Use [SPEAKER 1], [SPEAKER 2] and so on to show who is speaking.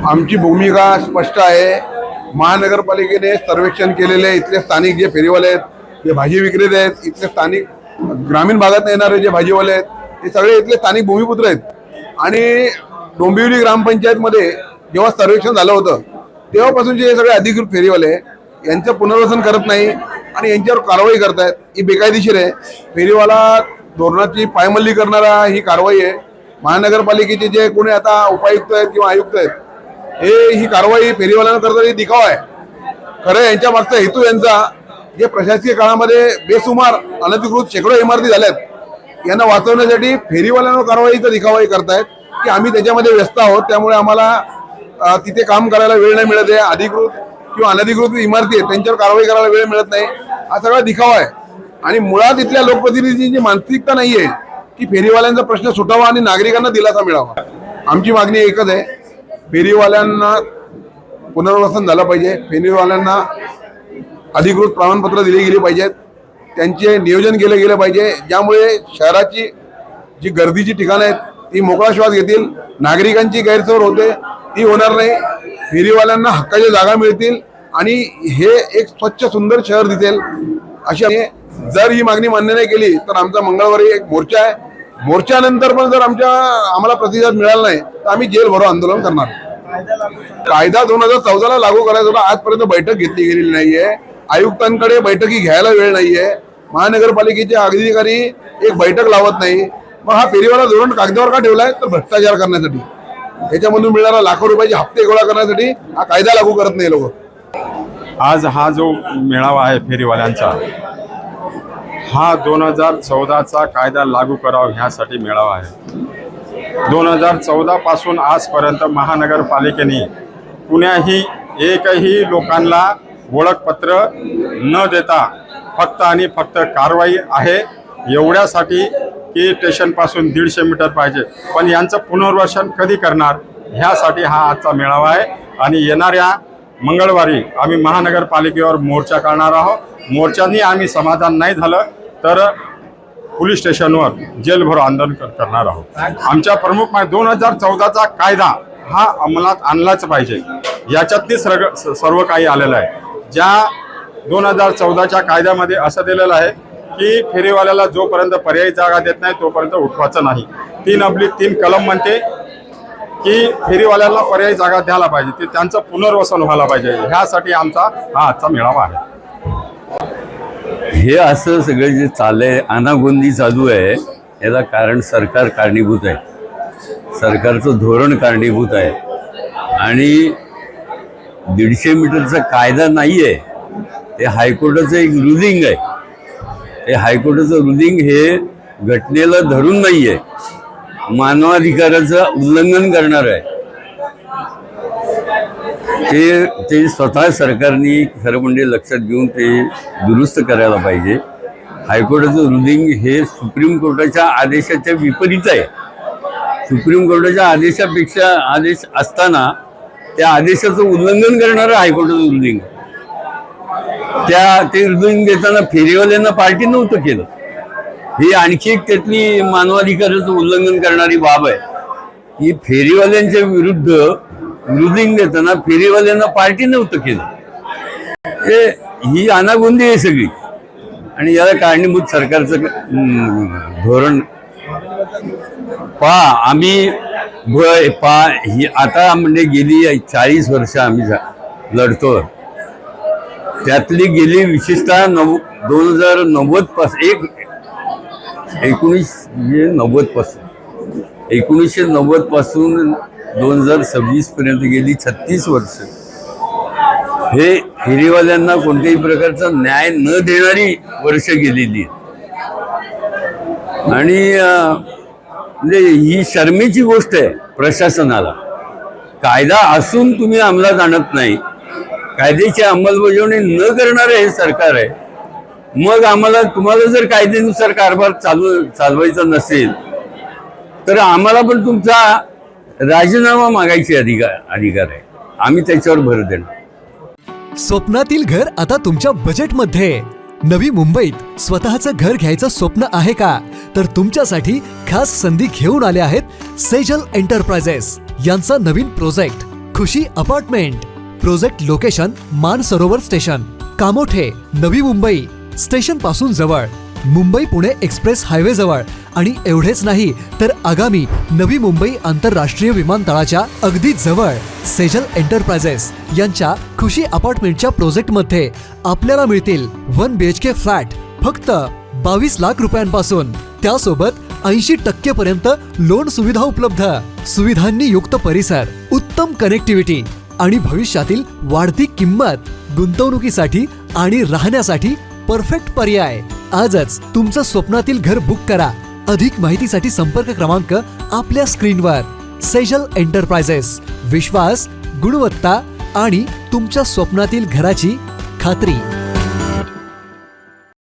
[SPEAKER 1] आमची भूमिका स्पष्ट आहे। महानगरपालिकेने सर्वेक्षण केलेले इथले स्थानिक जे फेरीवाले आहेत, जे भाजी विक्रेते आहेत, इथले स्थानिक ग्रामीण भागात येणारे जे भाजीवाले आहेत, हे सगळे इथले स्थानिक भूमिपुत्र आहेत। आणि डोंबिवली ग्रामपंचायतमध्ये जेव्हा सर्वेक्षण झालं होतं तेव्हापासूनचे हे सगळे अधिकृत फेरीवाले यांचं पुनर्वसन करत नाही आणि यांच्यावर कारवाई करतायत। ही बेकायदेशीर आहे। फेरीवाला धोरणाची पायमल्ली करणारा ही कारवाई आहे। महानगरपालिकेचे जे कोणी आता उपायुक्त आहेत किंवा आयुक्त आहेत, ही कारवाई फेरीवाल्यांना करताना दिखावा आहे। खरं यांच्या मागचा हेतू यांचा जे प्रशासकीय काळामध्ये बेसुमार अनधिकृत शेकडो इमारती झाल्यात, यांना वाचवण्यासाठी फेरीवाल्यांवर कारवाईचा दिखावाही करतायत की आम्ही त्याच्यामध्ये व्यस्त आहोत, त्यामुळे आम्हाला तिथे काम करायला वेळ नाही मिळत आहे। अधिकृत किंवा अनधिकृत इमारती आहेत त्यांच्यावर कारवाई करायला वेळ मिळत नाही, हा सगळा दिखावा आहे। आणि मुळात इथल्या लोकप्रतिनिधींची मानसिकता नाही आहे की फेरीवाल्यांचा प्रश्न सुटावा आणि नागरिकांना दिलासा मिळावा। आमची मागणी एकच आहे, फेरीवाल्यांना पुनर्वसन झालं पाहिजे, फेरीवाल्यांना अधिकृत प्रमाणपत्र दिली गेली पाहिजेत, त्यांचे नियोजन केलं गेलं पाहिजे, ज्यामुळे शहराची जी गर्दीची ठिकाणं आहेत ती मोकळा श्वास घेतील, नागरिकांची गैरसोय होते ती होणार नाही, फेरीवाल्यांना हक्काच्या जागा मिळतील आणि हे एक स्वच्छ सुंदर शहर दिसेल। अशा जर ही मागणी मान्य नाही केली तर आमचा मंगळवारी एक मोर्चा आहे। मोर्चानंतर पण जर आम्हाला प्रतिसाद मिळाला नाही तर आम्ही जेल भरो आंदोलन करणार। कायदा 2014ला लागू करायचा होता, आजपर्यंत बैठक घेतली गेलेली नाहीये। आयुक्तांकडे बैठकी घ्यायला वेळ नाहीये। महानगरपालिकेचे अधिकारी एक बैठक लावत नाही। मग हा फेरीवाला धोरण कागदावर का ठेवलाय? तर भ्रष्टाचार करण्यासाठी, त्याच्यामधून मिळणारा लाखो रुपयाचे हप्ते गोळा करण्यासाठी हा कायदा लागू करत नाही लोक।
[SPEAKER 2] आज हा जो मेळावा आहे फेरीवाल्यांचा, हा 2014चा कायदा लागू करावा ह्यासाठी मेळावा आहे। 2014 पासून आजपर्यंत महानगरपालिकेने कुण्याही एकही लोकांना ओळखपत्र न देता फक्त आणि फक्त कारवाई आहे एवढ्यासाठी की स्टेशनपासून 150 मीटर पाहिजे, पण यांचं पुनर्वसन कधी करणार ह्यासाठी हा आजचा मेळावा आहे। आणि येणाऱ्या मंगळवारी आम्ही महानगरपालिकेवर मोर्चा करणार आहोत। मोर्चाने आम्ही समाधान नाही झालं तर पोलीस स्टेशनवर जेलभरो आंदोलन करणार आहोत। आमच्या प्रमुख 2014चा कायदा हा अंमलात आणलाच पाहिजे, याच्यातली सर्व काही आलेलं आहे। ज्या 2014च्या कायद्यामध्ये असं दिलेलं आहे की फेरीवाल्याला जोपर्यंत पर्यायी जागा देत नाही तोपर्यंत उठवायचं नाही। 3/3 कलम म्हणते की फेरीवाल्यांना पर्यायी जागा द्यायला पाहिजे, ते त्यांचं पुनर्वसन व्हायला पाहिजे। ह्यासाठी आमचा हा आजचा मेळावा आहे।
[SPEAKER 3] हे असं सगळं जे चाललंय, अनागोंदी चालू आहे, याला कारण सरकार कारणीभूत आहे, सरकारचं धोरण कारणीभूत आहे। आणि 150 मीटरचा कायदा नाही आहे, ते हायकोर्टाचं एक रुलिंग आहे। ते हायकोर्टाचं रुलिंग हे घटनेला धरून नाही आहे, मानवाधिकाराचं उल्लंघन करणार आहे। ते स्वतः सरकारने खरं म्हणजे लक्षात घेऊन ते दुरुस्त करायला पाहिजे। हायकोर्टाचं रुलिंग हे सुप्रीम कोर्टाच्या आदेशाच्या विपरीत आहे। सुप्रीम कोर्टाच्या आदेश असताना त्या आदेशाचं उल्लंघन करणारं हायकोर्टाचं रुलिंग, ते रुलिंग देताना फेरीवाल्यांना पार्टी नव्हतं केलं। ही आणखी एक त्यातली मानवाधिकाराचं उल्लंघन करणारी बाब आहे की फेरीवाल्यांच्या विरुद्ध रुलिंग देताना फेरीवाल्यांना पार्टी नव्हतं केलं। ही अनागोंदी आहे सगळी आणि याला कारणीभूत सरकारचं धोरण। आम्ही ही आता म्हणजे गेली 40 वर्ष आम्ही लढतो, त्यातली गेली विशेषतः 2090 पासून 1990 पासून 2026 पर्यंत गेली 36 वर्ष हे फेरीवाल्यांना कोणत्याही प्रकारचा न्याय न देणारी वर्ष गेलेली। आणि म्हणजे ही शर्मेची गोष्ट आहे प्रशासनाला। कायदा असून तुम्ही अंमलात आणत नाही, कायद्याची अंमलबजावणी न करणारे हे सरकार आहे। मग तुम्हाला जर कायद्यानुसार कारभार चालवायचा नसेल तर आम्हाला पण तुमचा राजीनामा मागायचे अधिकार आहे, आम्ही त्याच्यावर भर देणार।
[SPEAKER 4] स्वप्नातील घर आता तुमच्या बजेटमध्ये। नवी मुंबईत स्वतःचं घर घ्यायचं स्वप्न आहे का? तर तुमच्यासाठी खास संधी घेऊन आले आहेत सेजल एंटरप्राइजेस यांचा नवीन project Khushi apartment, project location Mansarovar station, Kamothe, Navi Mumbai station पासून जवळ, मुंबई पुणे एक्सप्रेस हायवे जवळ. आणि एवढेच नाही तर आगामी नवी मुंबई आंतरराष्ट्रीय विमानतळाच्या अगदी जवळ सेजल एंटरप्राइजेस यांच्या खुशी अपार्टमेंटच्या प्रोजेक्टमध्ये आपल्याला मिळतील 1 BHK फ्लॅट फक्त 22 लाख रुपयांपासून. त्यासोबत 80% पर्यंत लोन सुविधा उपलब्ध, सुविधांनी युक्त परिसर, उत्तम कनेक्टिव्हिटी आणि भविष्यातील वाढती किंमत. गुंतवणुकीसाठी आणि राहण्यासाठी परफेक्ट पर्याय. आजच तुमचं स्वप्नातील घर बुक करा. अधिक माहितीसाठी संपर्क क्रमांक आपल्या स्क्रीनवर. सेजल एंटरप्राइजेस, विश्वास, गुणवत्ता आणि तुमच्या स्वप्नातील घराची खात्री.